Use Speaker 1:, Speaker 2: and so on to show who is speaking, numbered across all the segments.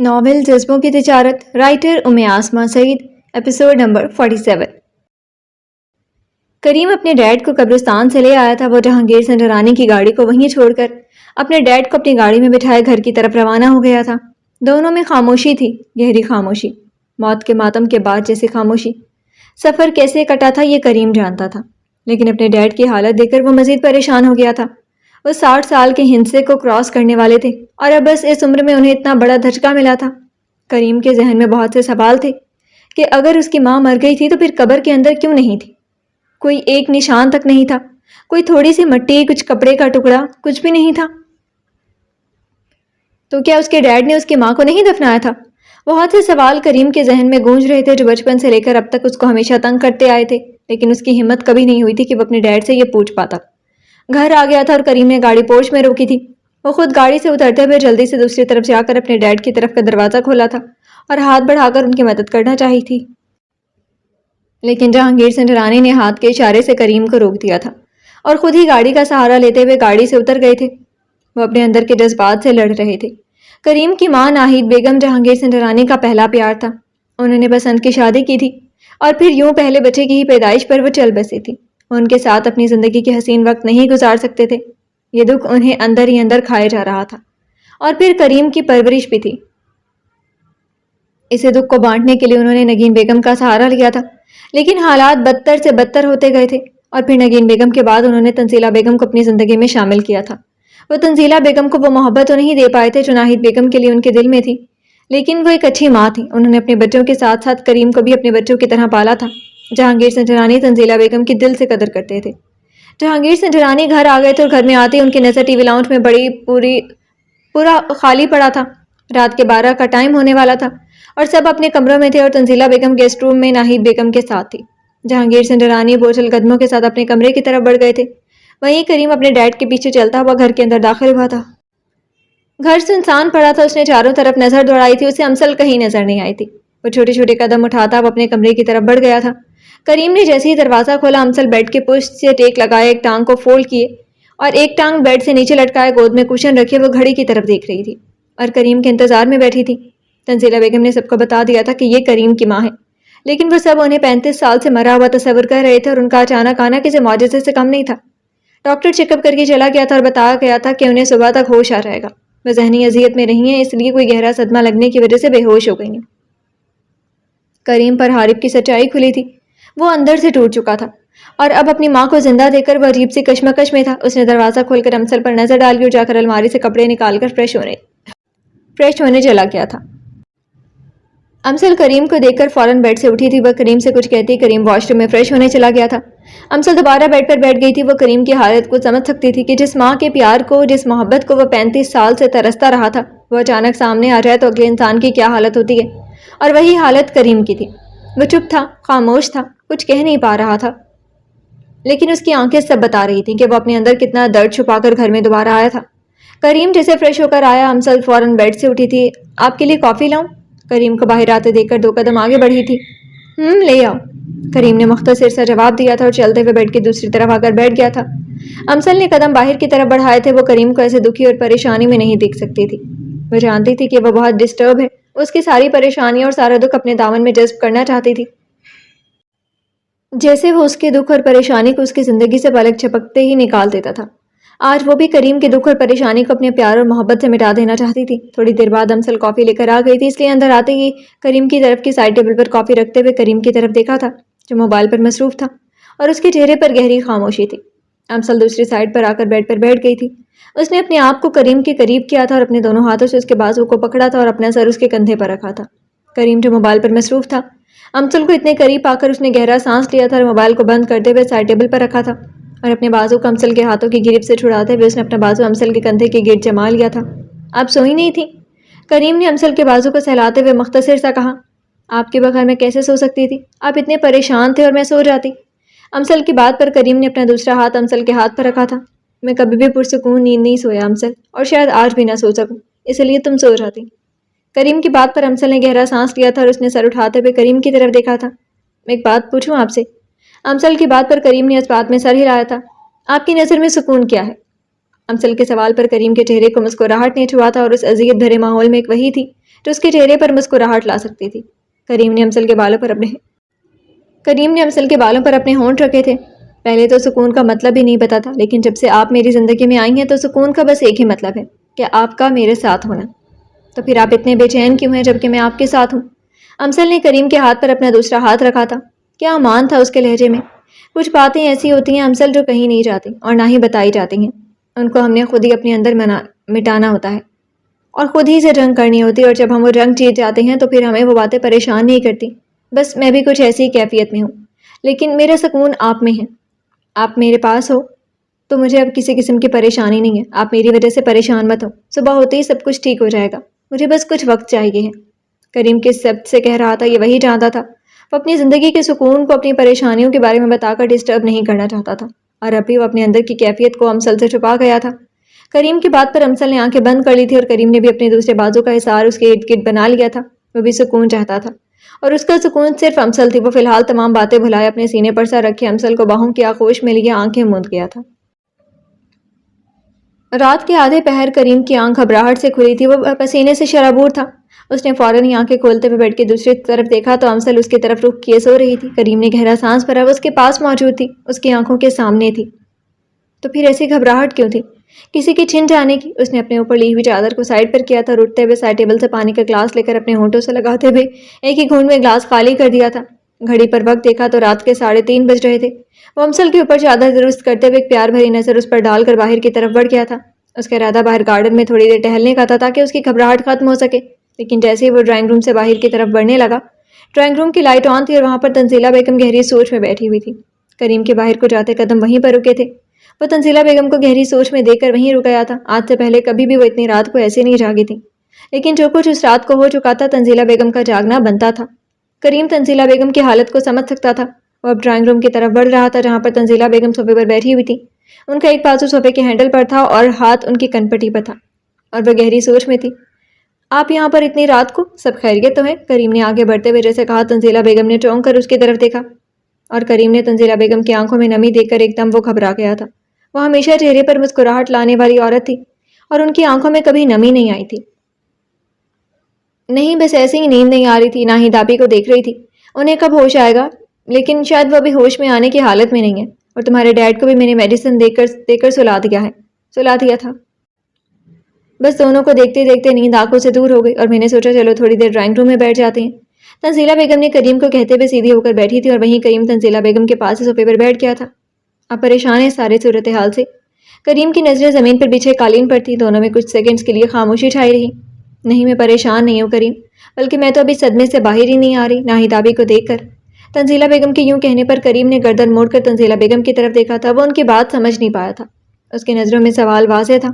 Speaker 1: Novel جذبوں کی تجارت، writer آسماں سعید، episode number 47۔ کریم اپنے ڈیڈ کو قبرستان سے لے آیا تھا۔ وہ جہانگیر سنجرانی کی گاڑی کو وہیں چھوڑ کر اپنے ڈیڈ کو اپنی گاڑی میں بٹھائے گھر کی طرف روانہ ہو گیا تھا۔ دونوں میں خاموشی تھی، گہری خاموشی، موت کے ماتم کے بعد جیسی خاموشی۔ سفر کیسے کٹا تھا یہ کریم جانتا تھا، لیکن اپنے ڈیڈ کی حالت دیکھ کر وہ مزید پریشان ہو گیا تھا۔ وہ 60 سال کے ہندسے کو کراس کرنے والے تھے اور اب بس اس عمر میں انہیں اتنا بڑا دھچکا ملا تھا۔ کریم کے ذہن میں بہت سے سوال تھے کہ اگر اس کی ماں مر گئی تھی تو پھر قبر کے اندر کیوں نہیں تھی؟ کوئی ایک نشان تک نہیں تھا، کوئی تھوڑی سی مٹی، کچھ کپڑے کا ٹکڑا، کچھ بھی نہیں تھا۔ تو کیا اس کے ڈیڈ نے اس کی ماں کو نہیں دفنایا تھا؟ بہت سے سوال کریم کے ذہن میں گونج رہے تھے جو بچپن سے لے کر اب تک اس کو ہمیشہ تنگ کرتے آئے تھے، لیکن اس کی ہمت کبھی نہیں ہوئی تھی کہ وہ اپنے ڈیڈ سے یہ پوچھ پاتا۔ گھر آ گیا تھا اور کریم نے گاڑی پورچ میں روکی تھی۔ وہ خود گاڑی سے اترتے ہوئے جلدی سے دوسری طرف جا کر اپنے ڈیڈ کی طرف کا دروازہ کھولا تھا اور ہاتھ بڑھا کر ان کی مدد کرنا چاہی تھی، لیکن جہانگیر سنجرانی نے ہاتھ کے اشارے سے کریم کو روک دیا تھا اور خود ہی گاڑی کا سہارا لیتے ہوئے گاڑی سے اتر گئے تھے۔ وہ اپنے اندر کے جذبات سے لڑ رہے تھے۔ کریم کی ماں ناہید بیگم جہانگیر سنجرانی کا پہلا پیار تھا۔ انہوں نے بسنت کی شادی کی تھی اور پھر یوں پہلے بچے کی ہی پیدائش پر وہ چل بسے تھی۔ وہ ان کے ساتھ اپنی زندگی کے حسین وقت نہیں گزار سکتے تھے۔ یہ دکھ انہیں اندر ہی اندر کھائے جا رہا تھا۔ اور پھر کریم کی پرورش بھی تھی۔ اسے دکھ کو بانٹنے کے لیے انہوں نے نگین بیگم کا سہارا لیا تھا، لیکن حالات بدتر سے بدتر ہوتے گئے تھے اور پھر نگین بیگم کے بعد انہوں نے تنزیلہ بیگم کو اپنی زندگی میں شامل کیا تھا۔ وہ تنزیلہ بیگم کو وہ محبت تو نہیں دے پائے تھے جو ناہید بیگم کے لیے ان کے دل میں تھی، لیکن وہ ایک اچھی ماں تھی۔ انہوں نے اپنے بچوں کے ساتھ ساتھ کریم کو بھی اپنے بچوں کی طرح پالا تھا۔ جہانگیر سنجرانی تنزیلہ بیگم کی دل سے قدر کرتے تھے۔ جہانگیر سنجرانی گھر آ گئے تھے اور گھر میں آتے ان کی نظر ٹی وی لاؤنج میں پورا خالی پڑا تھا۔ رات کے 12 کا ٹائم ہونے والا تھا اور سب اپنے کمروں میں تھے اور تنزیلہ بیگم گیسٹ روم میں ناہید بیگم کے ساتھ تھی۔ جہانگیر سنجرانی بوجھل قدموں کے ساتھ اپنے کمرے کی طرف بڑھ گئے تھے، وہیں کریم اپنے ڈیڈ کے پیچھے چلتا ہوا گھر کے اندر داخل ہوا تھا۔ گھر سنسان پڑا تھا۔ اس نے چاروں طرف نظر دوڑائی تھی، اسے امسل کہیں نظر نہیں آئی تھی۔ وہ چھوٹے چھوٹے قدم اٹھاتا وہ اپنے کمرے کی طرف بڑھ گیا تھا۔ کریم نے جیسے ہی دروازہ کھولا، امسل بیڈ کے پشت سے ٹیک لگائے، ایک ٹانگ کو فولڈ کیے اور ایک ٹانگ بیڈ سے نیچے لٹکائے گود میں کوشن رکھے وہ گھڑی کی طرف دیکھ رہی تھی اور کریم کے انتظار میں بیٹھی تھی۔ تنزیلہ بیگم نے سب کو بتا دیا تھا کہ یہ کریم کی ماں ہے، لیکن وہ سب انہیں 35 سال سے مرا ہوا تصور کر رہے تھے اور ان کا اچانک آنا کسی معجزے سے کم نہیں تھا۔ ڈاکٹر چیک اپ کر کے چلا گیا تھا اور بتایا گیا تھا کہ انہیں صبح تک ہوش آ جائے گا۔ وہ ذہنی اذیت میں رہی ہیں، اس لیے کوئی گہرا صدمہ لگنے کی وجہ سے بے ہوش ہو گئی ہیں۔ کریم پر حارب کی سچائی کھلی تھی، وہ اندر سے ٹوٹ چکا تھا اور اب اپنی ماں کو زندہ دیکھ کر وہ عجیب سی کشمکش میں تھا۔ اس نے دروازہ کھول کر امسل پر نظر ڈالی اور جا کر الماری سے کپڑے نکال کر فریش ہونے چلا گیا تھا۔ امسل کریم کو دیکھ کر فوراً بیڈ سے اٹھی تھی۔ وہ کریم سے کچھ کہتی کریم واش روم میں فریش ہونے چلا گیا تھا۔ امسل دوبارہ بیڈ پر بیٹھ گئی تھی۔ وہ کریم کی حالت کو سمجھ سکتی تھی کہ جس ماں کے پیار کو، جس محبت کو وہ 35 سال سے ترستا رہا تھا، وہ اچانک سامنے آ جائے تو اگلے انسان کی کیا حالت ہوتی ہے، اور وہی حالت کریم کی تھی۔ وہ چپ تھا، خاموش تھا، کچھ کہہ نہیں پا رہا تھا، لیکن اس کی آنکھیں سب بتا رہی تھیں کہ وہ اپنے اندر کتنا درد چھپا کر گھر میں دوبارہ آیا تھا۔ کریم جیسے فریش ہو کر آیا، امسل فوراً بیڈ سے اٹھی تھی۔ آپ کے لیے کافی لاؤں؟ کریم کو باہر آتے دیکھ کر 2 قدم آگے بڑھی تھی۔ لے آؤ، کریم نے مختصر سا جواب دیا تھا اور چلتے ہوئے بیڈ کی دوسری طرف آ کر بیٹھ گیا تھا۔ امسل نے قدم باہر کی طرف بڑھائے تھے۔ وہ کریم کو ایسے دکھی اور پریشانی میں نہیں دیکھ سکتی تھی۔ وہ جانتی تھی کہ وہ بہت ڈسٹرب ہے، اس کی ساری پریشانیاں اور سارا دکھ اپنے دامن میں جذب کرنا چاہتی تھی، جیسے وہ اس کے دکھ اور پریشانی کو اس کی زندگی سے پلک جھپکتے ہی نکال دیتا تھا۔ آج وہ بھی کریم کے دکھ اور پریشانی کو اپنے پیار اور محبت سے مٹا دینا چاہتی تھی۔ تھوڑی دیر بعد امسل کافی لے کر آ گئی تھی، اس لیے اندر آتے ہی کریم کی طرف کی سائڈ ٹیبل پر کافی رکھتے ہوئے کریم کی طرف دیکھا تھا جو موبائل پر مصروف تھا اور اس کے چہرے پر گہری خاموشی تھی۔ امسل دوسری سائڈ پر آ کر بیڈ پر بیٹھ گئی تھی۔ اس نے اپنے آپ کو کریم کے قریب کیا تھا اور اپنے دونوں ہاتھوں سے اس کے بازو کو پکڑا تھا اور اپنا سر اس کے کندھے پر رکھا تھا۔ کریم جو موبائل پر مصروف تھا، امسل کو اتنے قریب آ کر اس نے گہرا سانس لیا تھا اور موبائل کو بند کرتے ہوئے سائڈ ٹیبل پر رکھا تھا اور اپنے بازو کو امسل کے ہاتھوں کی گریپ سے چھڑاتے ہوئے اس نے اپنا بازو امسل کے کندھے کے گرد جما لیا تھا۔ آپ سوئی نہیں تھی؟ کریم نے امسل کے بازو کو سہلاتے ہوئے مختصر سا کہا۔ آپ کے بغیر میں کیسے سو سکتی تھی؟ آپ اتنے پریشان تھے اور میں سو جاتی۔ امسل کی بات پر کریم نے اپنا دوسرا ہاتھ امسل کے ہاتھ پر رکھا تھا۔ میں کبھی بھی پرسکون نیند نہیں سویا امسل، اور شاید آج بھی نہ سو سکوں، اس لیے تم سو جاتی۔ کریم کی بات پر امسل نے گہرا سانس لیا تھا اور اس نے سر اٹھاتے ہوئے کریم کی طرف دیکھا تھا۔ میں ایک بات پوچھوں آپ سے؟ امسل کی بات پر کریم نے اس بات میں سر ہلایا تھا۔ آپ کی نظر میں سکون کیا ہے؟ امسل کے سوال پر کریم کے چہرے کو مسکراہٹ نے چھوا تھا اور اس اذیت بھرے ماحول میں ایک وہی تھی جو اس کے چہرے پر مسکراہٹ لا سکتی تھی۔ کریم نے امسل کے بالوں پر اپنے ہونٹ رکھے تھے۔ پہلے تو سکون کا مطلب ہی نہیں پتا تھا، لیکن جب سے آپ میری زندگی میں آئی ہیں تو سکون کا بس ایک ہی مطلب ہے کہ آپ کا میرے ساتھ ہونا۔ تو پھر آپ اتنے بے چین کیوں ہیں جبکہ میں آپ کے ساتھ ہوں؟ امسل نے کریم کے ہاتھ پر اپنا دوسرا ہاتھ رکھا تھا۔ کیا امان تھا اس کے لہجے میں۔ کچھ باتیں ایسی ہوتی ہیں امسل جو کہیں نہیں جاتی اور نہ ہی بتائی جاتی ہیں، ان کو ہم نے خود ہی اپنے اندر مٹانا ہوتا ہے اور خود ہی سے جنگ کرنی ہوتی ہے، اور جب ہم وہ جنگ جیت جاتے ہیں تو پھر ہمیں وہ باتیں پریشان نہیں کرتی۔ بس میں بھی کچھ ایسی کیفیت میں ہوں، لیکن میرا سکون آپ میں ہے۔ آپ میرے پاس ہو تو مجھے اب کسی قسم کی پریشانی نہیں ہے۔ آپ میری وجہ سے پریشان مت ہو، صبح ہوتے ہی سب کچھ ٹھیک ہو جائے گا، مجھے بس کچھ وقت چاہیے ہے۔ کریم کس سبت سے کہہ رہا تھا یہ وہی جانتا تھا۔ وہ اپنی زندگی کے سکون کو اپنی پریشانیوں کے بارے میں بتا کر ڈسٹرب نہیں کرنا چاہتا تھا، اور اب بھی وہ اپنے اندر کی کیفیت کو امسل سے چھپا گیا تھا۔ کریم کی بات پر امسل نے آنکھیں بند کر لی تھی اور کریم نے بھی اپنے دوسرے بازو کا حصار اس کے ارد گرد بنا لیا تھا۔ وہ بھی سکون چاہتا تھا اور اس کا سکون صرف امسل تھی۔ وہ فی الحال تمام باتیں بھلائے اپنے سینے پر سر رکھے امسل کو باہوں کی آغوش میں لیے آنکھیں موند گیا تھا۔ رات کے آدھے پہر کریم کی آنکھ گھبراہٹ سے کھلی تھی، وہ پسینے سے شرابور تھا۔ اس نے فوراً ہی آنکھیں کھولتے ہوئے بیڈ کی دوسری طرف دیکھا تو امسل اس کی طرف رخ کیے سو رہی تھی۔ کریم نے گہرا سانس بھرا، وہ اس کے پاس موجود تھی، اس کی آنکھوں کے سامنے تھی۔ تو پھر ایسی گھبراہٹ کیوں تھی؟ کسی کی چھن جانے کی؟ اس نے اپنے اوپر لی ہوئی چادر کو سائڈ پر کیا تھا اور اٹھتے ہوئے سائڈ ٹیبل سے پانی کا گلاس لے کر اپنے ہونٹوں سے لگاتے ہوئے ایک ہی گھونٹ میں گلاس خالی کر دیا تھا۔ گھڑی پر وقت دیکھا تو رات کے 3:30 بج رہے تھے۔ وہ امسل کے اوپر چادر درست کرتے ہوئے ایک پیار بھری نظر اس پر ڈال کر باہر کی طرف بڑھ گیا تھا۔ اس کا ارادہ باہر گارڈن میں تھوڑی دیر ٹہلنے کا تھا تاکہ اس کی گھبراہٹ ختم ہو سکے، لیکن جیسے ہی وہ ڈرائنگ روم سے باہر کی طرف بڑھنے لگا، ڈرائنگ روم کی لائٹ آن تھی اور وہاں پر تنزیلہ بیگم گہری سوچ میں بیٹھی ہوئی تھی۔ کریم کے باہر کو جاتے قدم وہیں پر رکے تھے۔ وہ تنزیلہ بیگم کو گہری سوچ میں دیکھ کر وہیں رک گیا تھا۔ آج سے پہلے کبھی بھی وہ اتنی رات کو ایسے نہیں جاگی تھی، لیکن جو کچھ اس رات کو ہو چکا تھا تنزیلہ بیگم کا جاگنا بنتا تھا۔ کریم تنزیلہ بیگم کی حالت کو سمجھ سکتا تھا۔ وہ اب ڈرائنگ روم کی طرف بڑھ رہا تھا جہاں پر تنزیلہ بیگم صوفے پر بیٹھی ہوئی تھی۔ ان کا ایک بازو صوفے کے ہینڈل پر تھا اور ہاتھ ان کی کنپٹی پر تھا اور وہ گہری سوچ میں تھی۔ آپ یہاں پر اتنی رات کو، سب خیریت تو ہے؟ کریم نے آگے بڑھتے ہوئے جیسے کہا۔ تنزیلہ بیگم نے چونک کر اس کی طرف دیکھا اور کریم نے تنزیلہ بیگم کی آنکھوں میں نمی دیکھ کر ایک دم وہ گھبرا گیا تھا۔ وہ ہمیشہ چہرے پر مسکراہٹ لانے والی عورت تھی اور ان کی آنکھوں میں کبھی نمی نہیں آئی تھی۔ نہیں، بس ایسے ہی نیند نہیں آ رہی تھی، نہ ہی دابی کو دیکھ رہی تھی۔ انہیں کب ہوش آئے گا، لیکن شاید وہ ابھی ہوش میں آنے کی حالت میں نہیں ہے، اور تمہارے ڈیڈ کو بھی میں نے میڈیسن دے کر سلا دیا تھا۔ بس دونوں کو دیکھتے دیکھتے نیند آنکھوں سے دور ہو گئی اور میں نے سوچا چلو تھوڑی دیر ڈرائنگ روم میں بیٹھ جاتے ہیں۔ تنزیلہ بیگم نے کریم کو کہتے ہوئے سیدھی ہو کر بیٹھی تھی اور وہیں کریم تنزیلہ بیگم کے پاس صوفے پر بیٹھ گیا تھا۔ آپ پریشان ہیں سارے صورتحال سے؟ کریم کی نظریں زمین پر بچھے قالین پر تھی۔ دونوں میں کچھ سیکنڈز کے لیے خاموشی چھائی رہی۔ نہیں، میں پریشان نہیں ہوں کریم، بلکہ میں تو ابھی صدمے سے باہر ہی نہیں آ رہی، نہ ہی دابی کو دیکھ کر۔ تنزیلہ بیگم کے یوں کہنے پر کریم نے گردن موڑ کر تنزیلہ بیگم کی طرف دیکھا تھا۔ وہ ان کی بات سمجھ نہیں پایا تھا، اس کی نظروں میں سوال واضح تھا۔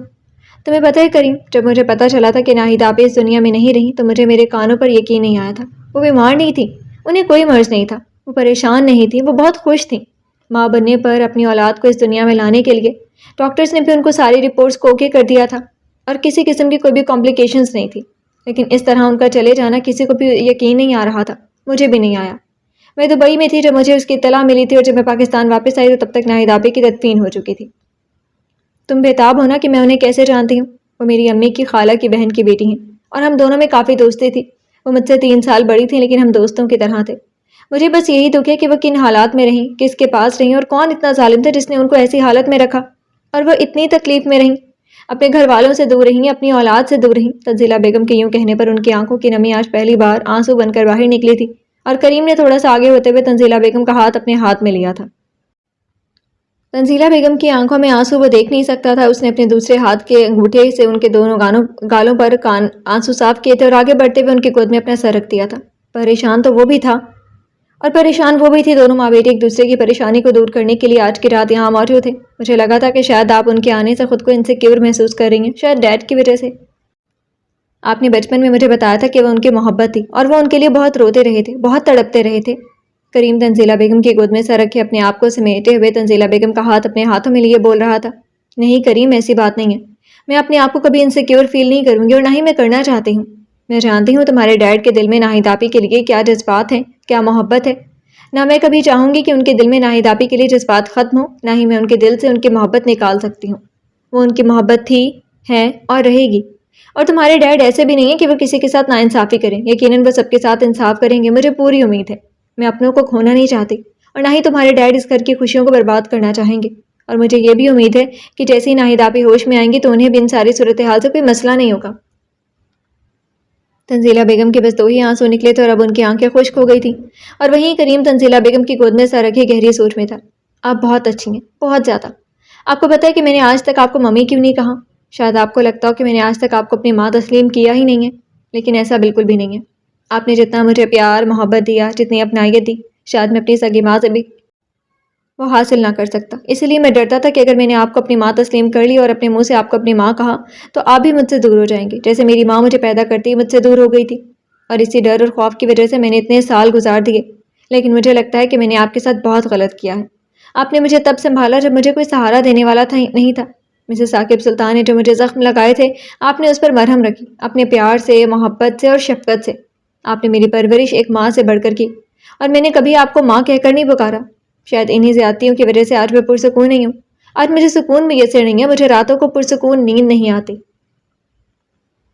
Speaker 1: تمہیں پتہ ہے کریم، جب مجھے پتہ چلا تھا کہ ناہید آپے اس دنیا میں نہیں رہی تو مجھے میرے کانوں پر یقین نہیں آیا تھا۔ وہ بیمار نہیں تھی، انہیں کوئی مرض نہیں تھا، وہ پریشان نہیں تھی، وہ بہت خوش تھیں۔ ماں بننے پر اپنی اولاد کو اس دنیا میں لانے کے لیے ڈاکٹرز نے بھی ان کو ساری رپورٹس کو اوکے کر دیا تھا اور کسی قسم کی کوئی بھی کمپلیکیشنز نہیں تھی، لیکن اس طرح ان کا چلے جانا کسی کو بھی یقین نہیں آ رہا تھا، مجھے بھی نہیں آیا۔ میں دبئی میں تھی جب مجھے اس کی اطلاع ملی تھی، اور جب میں پاکستان واپس آئی تو تب تک ناہید آپے کی تدفین ہو چکی تھی۔ تم بےتاب ہونا کہ میں انہیں کیسے جانتی ہوں؟ وہ میری امی کی خالہ کی بہن کی بیٹی ہیں اور ہم دونوں میں کافی دوستی تھی۔ وہ مجھ سے 3 سال بڑی تھیں، لیکن ہم دوستوں کی طرح تھے۔ مجھے بس یہی دکھ ہے کہ وہ کن حالات میں رہیں، کس کے پاس رہیں، اور کون اتنا ظالم تھا جس نے ان کو ایسی حالت میں رکھا، اور وہ اتنی تکلیف میں رہیں، اپنے گھر والوں سے دور رہیں، اپنی اولاد سے دور رہیں۔ تنزیلہ بیگم کے یوں کہنے پر ان کی آنکھوں کی نمی آج پہلی بار آنسو بن کر باہر نکلی تھی، اور کریم نے تھوڑا سا آگے ہوتے ہوئے تنزیلہ بیگم کا ہاتھ اپنے ہاتھ میں لیا تھا۔ تنزیلہ بیگم کی آنکھوں میں آنسو وہ دیکھ نہیں سکتا تھا۔ اس نے اپنے دوسرے ہاتھ کے انگوٹھے سے ان کے دونوں گالوں پر آنسو صاف کیے تھے اور آگے بڑھتے ہوئے ان کی گود میں اپنا سر رکھ دیا تھا۔ پریشان تو وہ بھی تھا اور پریشان وہ بھی تھی، دونوں ماں بیٹی ایک دوسرے کی پریشانی کو دور کرنے کے لیے آج کی رات یہاں موجود تھے۔ مجھے لگا تھا کہ شاید آپ ان کے آنے سے خود کو انسیکیور محسوس کر رہی ہیں، شاید ڈیڈ کی وجہ سے۔ آپ نے بچپن میں مجھے بتایا تھا کہ وہ ان کی محبت تھی اور وہ ان کے لیے بہت روتے رہے تھے، بہت تڑپتے رہے تھے۔ کریم تنزیلہ بیگم کی گود میں سر رکھے اپنے آپ کو سمیٹے ہوئے تنزیلہ بیگم کا ہاتھ اپنے ہاتھوں میں لیے بول رہا تھا، نہیں کریم، ایسی بات نہیں ہے، میں اپنے آپ کو کبھی انسیکیور فیل نہیں کروں گی اور نہ ہی میں کرنا چاہتی ہوں۔ میں جانتی ہوں تمہارے ڈیڈ کے دل میں ناہید آپی کے لیے کیا جذبات ہیں، کیا محبت ہے۔ نہ میں کبھی چاہوں گی کہ ان کے دل میں ناہید آپی کے لیے جذبات ختم ہوں، نہ ہی میں ان کے دل سے ان کی محبت نکال سکتی ہوں۔ وہ ان کی محبت تھی، ہے اور رہے گی۔ اور تمہارے ڈیڈ ایسے بھی نہیں ہیں کہ وہ کسی کے ساتھ ناانصافی کریں، یقیناً وہ سب کے ساتھ انصاف کریں گے، مجھے پوری امید ہے۔ میں اپنوں کو کھونا نہیں چاہتی اور نہ ہی تمہارے ڈیڈ اس گھر کی خوشیوں کو برباد کرنا چاہیں گے، اور مجھے یہ بھی امید ہے کہ جیسے ہی ناہید آپی ہوش میں آئیں گی تو انہیں بھی ان ساری صورتحال سے کوئی مسئلہ نہیں ہوگا۔ تنزیلہ بیگم کے بس 2 ہی آنسو نکلے تھے اور اب ان کی آنکھیں خشک ہو گئی تھیں، اور وہیں کریم تنزیلہ بیگم کی گود میں سر رکھے گہری سوچ میں تھا۔ آپ بہت اچھی ہیں، بہت زیادہ۔ آپ کو پتہ ہے کہ میں نے آج تک آپ کو ممی کیوں نہیں کہا؟ شاید آپ کو لگتا ہو کہ میں نے آج تک آپ کو اپنی ماں تسلیم کیا ہی نہیں ہے، لیکن ایسا بالکل بھی نہیں ہے۔ آپ نے جتنا مجھے پیار محبت دیا، جتنی اپنائیت دی، شاید میں اپنی سگی ماں سے بھی وہ حاصل نہ کر سکتا۔ اس لیے میں ڈرتا تھا کہ اگر میں نے آپ کو اپنی ماں تسلیم کر لی اور اپنے منہ سے آپ کو اپنی ماں کہا تو آپ بھی مجھ سے دور ہو جائیں گے، جیسے میری ماں مجھے پیدا کرتی مجھ سے دور ہو گئی تھی۔ اور اسی ڈر اور خوف کی وجہ سے میں نے اتنے سال گزار دیے، لیکن مجھے لگتا ہے کہ میں نے آپ کے ساتھ بہت غلط کیا ہے۔ آپ نے مجھے تب سنبھالا جب مجھے کوئی سہارا دینے والا نہیں تھا۔ مسز ثاقب سلطان نے جو مجھے زخم لگائے تھے، آپ نے اس پر مرہم رکھی، اپنے پیار سے، محبت سے اور شفقت سے۔ آپ نے میری پرورش ایک ماں سے بڑھ کر کی، اور میں نے کبھی آپ کو ماں کہہ کر نہیں پکارا۔ شاید انہی زیادتیوں کی وجہ سے آج میں پرسکون نہیں ہوں۔ آج مجھے سکون میسر نہیں ہے، مجھے راتوں کو پرسکون نیند نہیں آتی۔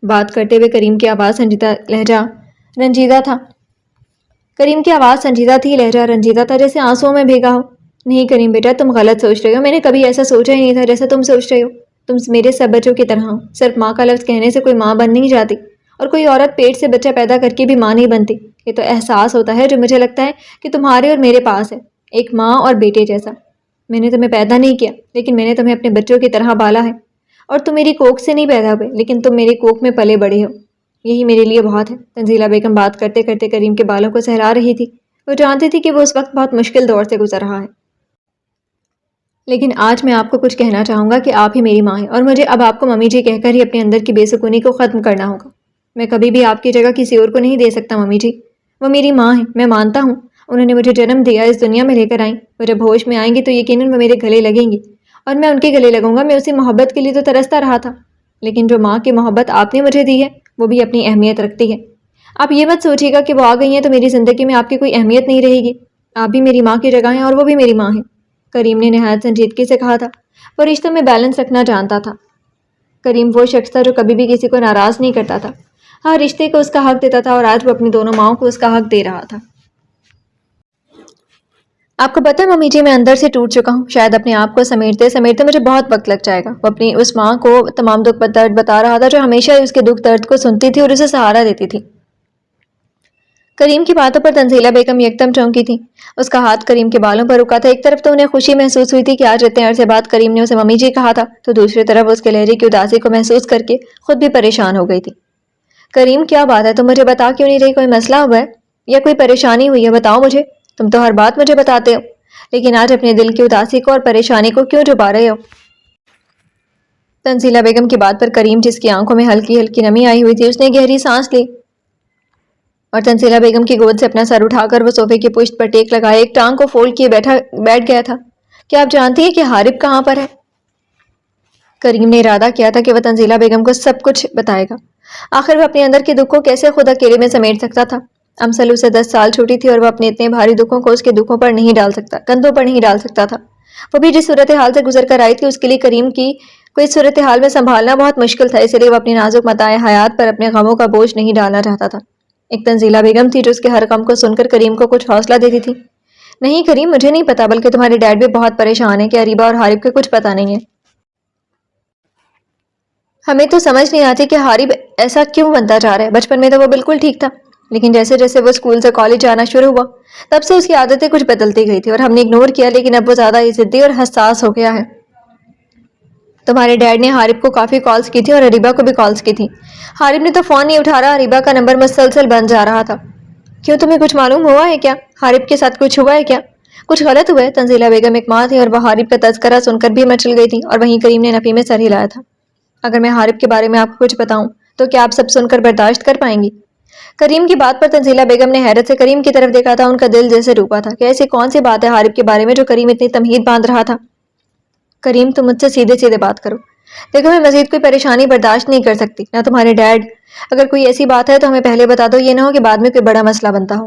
Speaker 1: بات کرتے ہوئے کریم کی آواز رنجیدہ تھا۔ کریم کی آواز سنجیدہ تھی، لہجہ رنجیدہ تھا، جیسے آنسوؤں میں بھیگا ہو۔ نہیں کریم بیٹا، تم غلط سوچ رہے ہو، میں نے کبھی ایسا سوچا ہی نہیں تھا جیسا تم سوچ رہے ہو۔ تم میرے سب بچوں کی طرح ہو، صرف ماں کا لفظ کہنے سے کوئی ماں بن نہیں جاتی، اور کوئی عورت پیٹ سے بچہ پیدا کر کے بھی ماں نہیں بنتی۔ یہ تو احساس ہوتا ہے جو مجھے لگتا ہے کہ تمہارے اور میرے پاس ہے، ایک ماں اور بیٹے جیسا۔ میں نے تمہیں پیدا نہیں کیا، لیکن میں نے تمہیں اپنے بچوں کی طرح پالا ہے، اور تم میری کوکھ سے نہیں پیدا ہوئے، لیکن تم میری کوکھ میں پلے بڑے ہو۔ یہی میرے لیے بہت ہے۔ تنزیلہ بیگم بات کرتے کرتے کریم کے بالوں کو سہلا رہی تھی۔ وہ جانتی تھی کہ وہ اس وقت بہت مشکل دور سے گزر رہا ہے، لیکن آج میں آپ کو کچھ کہنا چاہوں گا کہ آپ ہی میری ماں ہیں، اور مجھے اب آپ کو ممی جی کہہ کر ہی اپنے اندر کی بے سکونی کو ختم کرنا ہوگا۔ میں کبھی بھی آپ کی جگہ کسی اور کو نہیں دے سکتا ممی جی۔ وہ میری ماں ہیں، میں مانتا ہوں، انہوں نے مجھے جنم دیا، اس دنیا میں لے کر آئیں۔ وہ جب ہوش میں آئیں گی تو یقیناً وہ میرے گلے لگیں گی، اور میں ان کے گلے لگوں گا۔ میں اسی محبت کے لیے تو ترستا رہا تھا، لیکن جو ماں کی محبت آپ نے مجھے دی ہے وہ بھی اپنی اہمیت رکھتی ہے۔ آپ یہ مت سوچیے گا کہ وہ آ گئی ہیں تو میری زندگی میں آپ کی کوئی اہمیت نہیں رہے گی۔ آپ بھی میری ماں کی جگہ ہیں اور وہ بھی میری ماں ہیں۔ کریم نے نہایت سنجیدگی سے کہا تھا۔ وہ رشتوں میں بیلنس رکھنا جانتا تھا۔ کریم وہ شخص تھا جو کبھی بھی کسی کو ناراض نہیں کرتا تھا، ہر رشتے کو اس کا حق دیتا تھا، اور آج وہ اپنی دونوں ماؤں کو اس کا حق دے رہا تھا۔ آپ کو پتہ ہے ممی جی، میں اندر سے ٹوٹ چکا ہوں۔ شاید اپنے آپ کو سمیٹتے سمیٹتے مجھے بہت وقت لگ جائے گا۔ وہ اپنی اس ماں کو تمام دکھ درد بتا رہا تھا جو ہمیشہ اس کے دکھ درد کو سنتی تھی اور اسے سہارا دیتی تھی۔ کریم کی باتوں پر تنزیلہ بیگم یکدم چونکی تھی۔ اس کا ہاتھ کریم کے بالوں پر رکا تھا۔ ایک طرف تو انہیں خوشی محسوس ہوئی تھی کہ آج اتنے عرصے بعد کریم نے اسے ممی جی کہا تھا، تو دوسری طرف اس کے لہجے کی اداسی کو محسوس کر کے خود بھی پریشان ہو گئی تھی۔ کریم کیا بات ہے، تم مجھے بتا کیوں نہیں رہی؟ کوئی مسئلہ ہوا ہے یا کوئی پریشانی ہوئی ہے؟ بتاؤ مجھے، تم تو ہر بات مجھے بتاتے ہو، لیکن آج اپنے دل کی اداسی کو اور پریشانی کو کیوں چھپا رہے ہو؟ تنزیلہ بیگم کی بات پر کریم، جس کی آنکھوں میں ہلکی ہلکی نمی آئی ہوئی تھی، اس نے گہری سانس لی اور تنزیلہ بیگم کی گود سے اپنا سر اٹھا کر وہ صوفے کی پشت پر ٹیک لگائے ایک ٹانگ کو فولڈ کیے بیٹھ گیا تھا۔ کیا آپ جانتی ہیں کہ حارب کہاں پر ہے؟ کریم نے ارادہ کیا تھا کہ وہ تنزیلہ بیگم کو سب کچھ بتائے گا۔ آخر وہ اپنے اندر کے دکھ کو کیسے خود اکیلے میں سمیٹ سکتا تھا؟ امسل اسے 10 سال چھوٹی تھی اور وہ اپنے اتنے بھاری دکھوں کو اس کے دکھوں پر نہیں ڈال سکتا، کندھوں پر نہیں ڈال سکتا تھا۔ وہ بھی جس صورتحال سے گزر کر آئی تھی، اس کے لیے کریم کی کوئی صورتحال میں سنبھالنا بہت مشکل تھا، اس لیے وہ اپنی نازک متاع حیات پر اپنے غموں کا بوجھ نہیں ڈالنا چاہتا تھا۔ ایک تنزیلہ بیگم تھی جو اس کے ہر غم کو سن کر کریم کو کچھ حوصلہ دیتی تھی۔ نہیں کریم، مجھے نہیں پتا، بلکہ تمہارے ڈیڈ بھی بہت پریشان ہیں کہ اریبہ اور حارب کا کچھ پتا نہیں ہے۔ ہمیں تو سمجھ نہیں آتی کہ حارب ایسا کیوں بنتا جا رہا ہے۔ بچپن میں تو وہ بالکل ٹھیک تھا، لیکن جیسے جیسے وہ اسکول سے کالج جانا شروع ہوا، تب سے اس کی عادتیں کچھ بدلتی گئی تھی اور ہم نے اگنور کیا، لیکن اب وہ زیادہ ہی ضدی اور حساس ہو گیا ہے۔ تمہارے ڈیڈ نے حارب کو کافی کالز کی تھی اور اریبہ کو بھی کالز کی تھی۔ حارب نے تو فون نہیں اٹھا رہا، اریبہ کا نمبر مسلسل بند جا رہا تھا۔ کیوں، تمہیں کچھ معلوم ہوا ہے کیا؟ حارب کے ساتھ کچھ ہوا ہے کیا؟ کچھ غلط ہوا ہے؟ تنزیلہ بیگم ایک ماں تھی اور وہ حارب کا تذکرہ سن کر بھی مچل گئی تھی، اور وہیں کریم نے نفی میں سر ہلایا تھا۔ اگر میں حارب کے بارے میں آپ کو کچھ بتاؤں تو کیا آپ سب سن کر برداشت کر پائیں گی؟ کریم کی بات پر تنزیلہ بیگم نے حیرت سے کریم کی طرف دیکھا تھا۔ ان کا دل جیسے ڈوبا تھا کہ ایسی کون سی بات ہے حارب کے بارے میں جو کریم اتنی تمہید باندھ رہا تھا۔ کریم، تم مجھ سے سیدھے سیدھے بات کرو۔ دیکھو، میں مزید کوئی پریشانی برداشت نہیں کر سکتی، نہ تمہارے ڈیڈ۔ اگر کوئی ایسی بات ہے تو ہمیں پہلے بتا دو، یہ نہ ہو کہ بعد میں کوئی بڑا مسئلہ بنتا ہو۔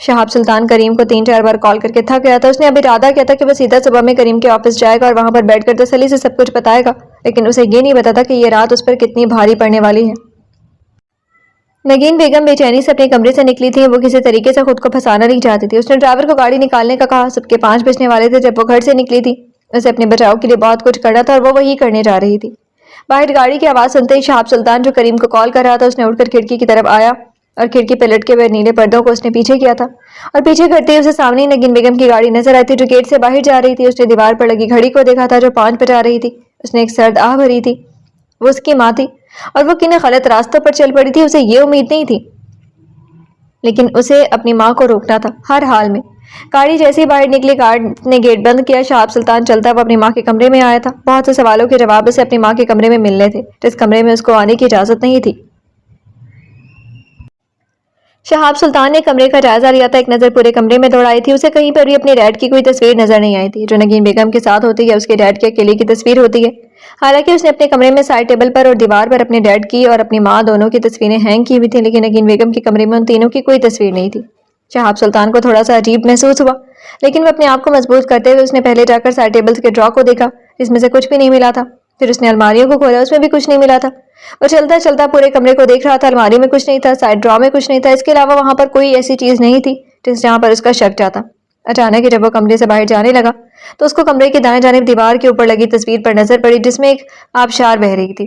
Speaker 1: شہاب سلطان کریم کو 3-4 بار کال کر کے تھک گیا تھا. اس نے اب ارادہ کیا تھا کہ وہ سیدھا صبح میں کریم کے آفس جائے گا اور وہاں پر بیٹھ کر تسلی سے سب کچھ بتائے گا, لیکن اسے یہ نہیں پتا تھا کہ یہ رات اس پر کتنی بھاری پڑنے والی ہے. نگین بیگم بے چینی سے اپنے کمرے سے نکلی تھی. وہ کسی طریقے سے خود کو پھنسانا نہیں چاہتی تھی. اس نے ڈرائیور کو گاڑی نکالنے کا کہا. سب کے 5 بجنے والے تھے جب وہ گھر سے نکلی تھی. اسے اپنے بچاؤ کے لیے بہت کچھ کرنا تھا اور وہ وہی کرنے جا رہی تھی. باہر گاڑی کی آواز سنتے ہی شہاب سلطان جو کریم کو کال کر رہا تھا, اس نے اٹھ کر کھڑکی کی طرف آیا اور کھڑکی پہ لٹکے ہوئے نیلے پردوں کو اس نے پیچھے کیا تھا, اور پیچھے کرتے ہی اسے سامنے نگین بیگم کی گاڑی نظر آئی تھی جو گیٹ سے باہر جا رہی تھی. اس نے دیوار پر لگی گھڑی کو دیکھا تھا جو 5 بجا رہی تھی. اس نے ایک سرد آہ بھری تھی. وہ اس کی ماں تھی اور وہ کن غلط راستوں پر چل پڑی تھی. اسے یہ امید نہیں تھی, لیکن اسے اپنی ماں کو روکنا تھا ہر حال میں. گاڑی جیسے ہی باہر نکلی, گارڈ نے گیٹ بند کیا. شہاب سلطان چلتا وہ اپنی ماں کے کمرے میں آیا تھا. بہت سے سوالوں کے جواب اسے اپنی ماں کے کمرے میں ملنے تھے جس کمرے میں اس کو آنے کی اجازت نہیں تھی. شہاب سلطان نے کمرے کا جائزہ لیا تھا. ایک نظر پورے کمرے میں دوڑائی تھی. اسے کہیں پر بھی اپنے ڈیڈ کی کوئی تصویر نظر نہیں آئی تھی. جو نگین بیگم کے ساتھ ہوتی ہے اس کے ڈیڈ کے اکیلے کی تصویر ہوتی ہے. حالانکہ اس نے اپنے کمرے میں سائڈ ٹیبل پر اور دیوار پر اپنے ڈیڈ کی اور اپنی ماں دونوں کی تصویریں ہینگ کی ہوئی تھیں, لیکن نگین بیگم کے کمرے میں ان تینوں کی کوئی تصویر نہیں تھی. شہاب سلطان کو تھوڑا سا عجیب محسوس ہوا, لیکن وہ اپنے آپ کو مضبوط کرتے ہوئے اس نے پہلے جا کر سائڈ ٹیبل کے ڈرا کو دیکھا جس میں سے کچھ بھی نہیں ملا تھا. پھر اس نے الماریوں کو کھولا, اس میں بھی کچھ نہیں ملا تھا. اور چلتا چلتا پورے کمرے کو دیکھ رہا تھا. الماری میں کچھ نہیں تھا, سائڈ ڈرا میں کچھ نہیں تھا. اس کے علاوہ وہاں پر کوئی ایسی چیز نہیں تھی جہاں پر اس کا شک جاتا. اچانک جب وہ کمرے سے باہر جانے لگا تو اس کو کمرے کی دائیں جانب دیوار کے اوپر لگی تصویر پر نظر پڑی جس میں ایک آبشار بہہ رہی تھی,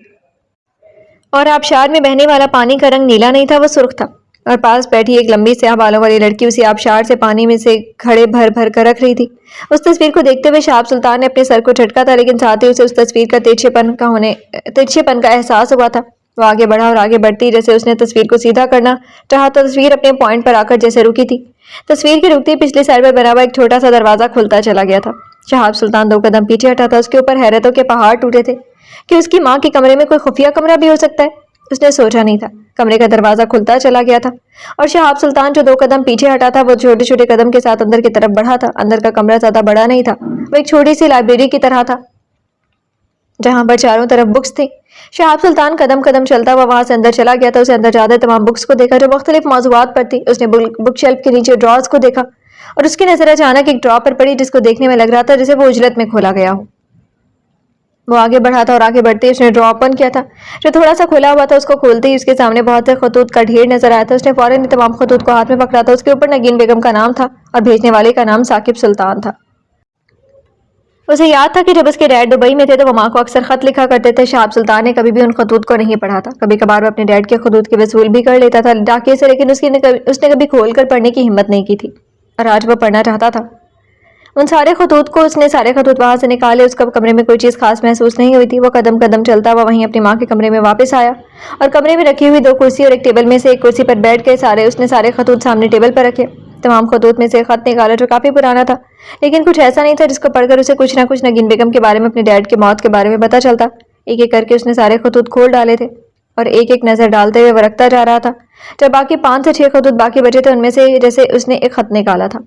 Speaker 1: اور آبشار میں بہنے والا پانی کا رنگ نیلا نہیں تھا, وہ سرخ تھا. اور پاس بیٹھی ایک لمبی سیاہ بالوں والی لڑکی اسی آبشار سے پانی میں سے گھڑے بھر بھر کر رکھ رہی تھی. اس تصویر کو دیکھتے ہوئے شہاب سلطان نے اپنے سر کو جھٹکا تھا, لیکن ساتھ ہی اسے اس تصویر کا ترچھے پن کا احساس ہوا تھا. وہ آگے بڑھا اور آگے بڑھتی جیسے اس نے تصویر کو سیدھا کرنا چاہا تو تصویر اپنے پوائنٹ پر آ کر جیسے رکی تھی. تصویر کی رکتی پچھلی سائڈ پر بنا ہوا ایک چھوٹا سا دروازہ کھلتا چلا گیا تھا. شہاب سلطان 2 قدم پیچھے ہٹا تھا. اس کے اوپر حیرتوں کے پہاڑ ٹوٹے تھے کہ اس کی ماں کے کمرے میں کوئی خفیہ کمرہ بھی ہو سکتا ہے. اس نے سوچا نہیں تھا. کمرے کا دروازہ کھلتا چلا گیا تھا اور شہاب سلطان جو 2 قدم پیچھے ہٹا تھا وہ چھوٹے چھوٹے قدم کے ساتھ اندر کی طرف بڑھا تھا. اندر کا کمرہ زیادہ بڑا نہیں تھا, وہ ایک چھوٹی سی لائبریری کی طرح تھا جہاں پر چاروں طرف بکس تھی. شہاب سلطان قدم قدم چلتا ہوا وہاں سے اندر چلا گیا تھا. اسے اندر جاتے تمام بکس کو دیکھا جو مختلف موضوعات پر تھی. اس نے بک شیلف کے نیچے ڈرارز کو دیکھا اور اس کی نظر اچانک ایک ڈرا پر پڑی جس کو دیکھنے میں لگ رہا تھا جیسے وہ اجلت میں کھولا گیا ہو. وہ آگے بڑھا تھا اور آگے بڑھتے اس نے ڈرا اوپن کیا تھا جو تھوڑا سا کھلا ہوا تھا. اس کو کھولتے ہی اس کے سامنے بہت سے خطوط کا ڈھیر نظر آیا تھا. اس نے فوراً تمام خطوط کو ہاتھ میں پکڑا تھا. اس کے اوپر نگین بیگم کا نام تھا اور بھیجنے والے کا نام ثاقب سلطان تھا. اسے یاد تھا کہ جب اس کے ڈیڈ دبئی میں تھے تو وہ ماں کو اکثر خط لکھا کرتے تھے. شہاب سلطان نے کبھی بھی ان خطوط کو نہیں پڑھا تھا. کبھی کبھار وہ اپنے ڈیڈ کے خطوط کے وصول بھی کر لیتا تھا ڈاکیے سے, لیکن اس نے کبھی کھول کر پڑھنے کی ہمت نہیں کی تھی, اور آج وہ پڑھنا چاہتا تھا. ان سارے خطوط کو اس نے سارے خطوط وہاں سے نکالے. اس کو کمرے میں کوئی چیز خاص محسوس نہیں ہوئی تھی. وہ قدم قدم چلتا ہوا وہیں اپنی ماں کے کمرے میں واپس آیا اور کمرے میں رکھی ہوئی 2 کرسی اور ایک ٹیبل میں سے ایک کرسی پر بیٹھ کے اس نے سارے خطوط سامنے ٹیبل پر رکھے. تمام خطوط میں سے ایک خط نکالا جو کافی پرانا تھا, لیکن کچھ ایسا نہیں تھا جس کو پڑھ کر اسے کچھ نہ کچھ نگین بیگم کے بارے میں, اپنے ڈیڈ کے موت کے بارے میں پتہ چلتا. ایک ایک کر کے اس نے سارے خطوط کھول ڈالے تھے اور ایک ایک نظر ڈالتے ہوئے وہ رکھتا جا رہا تھا. جب باقی 5 سے 6 خطوط باقی بچے تھے ان میں سے جیسے اس نے ایک خط نکالا تھا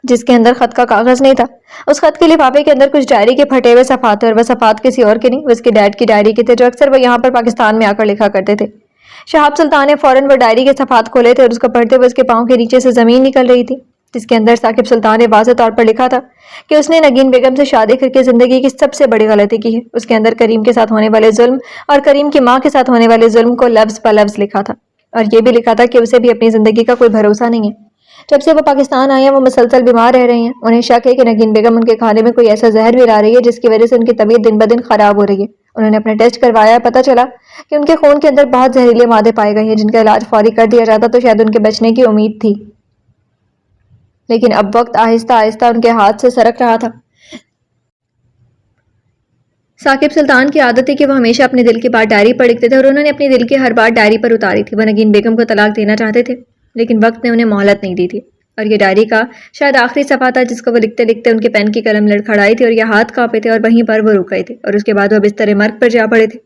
Speaker 1: جس کے اندر خط کا کاغذ نہیں تھا. اس خط کے لفافے کے اندر کچھ ڈائری کے پھٹے ہوئے صفحات تھے, اور وہ صفحات کسی اور کے نہیں, وہ اس کے ڈیڈ کی ڈائری کے تھے جو اکثر وہ یہاں پر پاکستان میں آ کر لکھا کرتے تھے. شہاب سلطان نے فوراً وہ ڈائری کے صفحات کھولے تھے اور اس کو پڑھتے ہوئے اس کے پاؤں کے نیچے سے زمین نکل رہی تھی جس کے اندر ثاقب سلطان نے واضح طور پر لکھا تھا کہ اس نے نگین بیگم سے شادی کر کے زندگی کی سب سے بڑی غلطی کی ہے. اس کے اندر کریم کے ساتھ ہونے والے ظلم اور کریم کی ماں کے ساتھ ہونے والے ظلم کو لفظ بہ لفظ لکھا تھا, اور یہ بھی لکھا تھا کہ اسے بھی اپنی زندگی کا کوئی بھروسہ نہیں ہے. جب سے وہ پاکستان آئے ہیں وہ مسلسل بیمار رہ رہی ہیں. انہیں شک ہے کہ نگین بیگم ان کے کھانے میں کوئی ایسا زہر ملا رہی ہے جس کی وجہ سے ان کی طبیعت دن بدن خراب ہو رہی ہے. انہوں نے اپنا ٹیسٹ کروایا, پتہ چلا کہ ان کے خون کے اندر بہت زہریلے مادے پائے گئے ہیں جن کا علاج فوری کر دیا جاتا تو شاید ان کے بچنے کی امید تھی, لیکن اب وقت آہستہ آہستہ ان کے ہاتھ سے سرک رہا تھا. ثاقب سلطان کی عادت تھی کہ وہ ہمیشہ اپنے دل کی بات ڈائری پر لکھتے تھے, اور انہوں نے اپنی دل کی ہر بات ڈائری پر اتاری تھی. وہ نگین بیگم کو طلاق دینا چاہتے تھے, لیکن وقت نے انہیں مہلت نہیں دی تھی, اور یہ ڈائری کا شاید آخری صفحہ تھا جس کو وہ لکھتے لکھتے ان کے پین کی قلم لڑکھڑائی تھی اور یہ ہاتھ کانپے تھے, اور وہیں پر وہ رک گئے تھے, اور اس کے بعد وہ بستر مرگ پر جا پڑے تھے,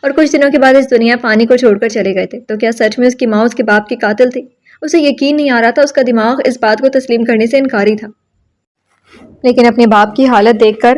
Speaker 1: اور کچھ دنوں کے بعد اس دنیا پانی کو چھوڑ کر چلے گئے تھے. تو کیا سچ میں اس کی ماں اس کے باپ کی قاتل تھی؟ اسے یقین نہیں آ رہا تھا. اس کا دماغ اس بات کو تسلیم کرنے سے انکاری تھا, لیکن اپنے باپ کی حالت دیکھ کر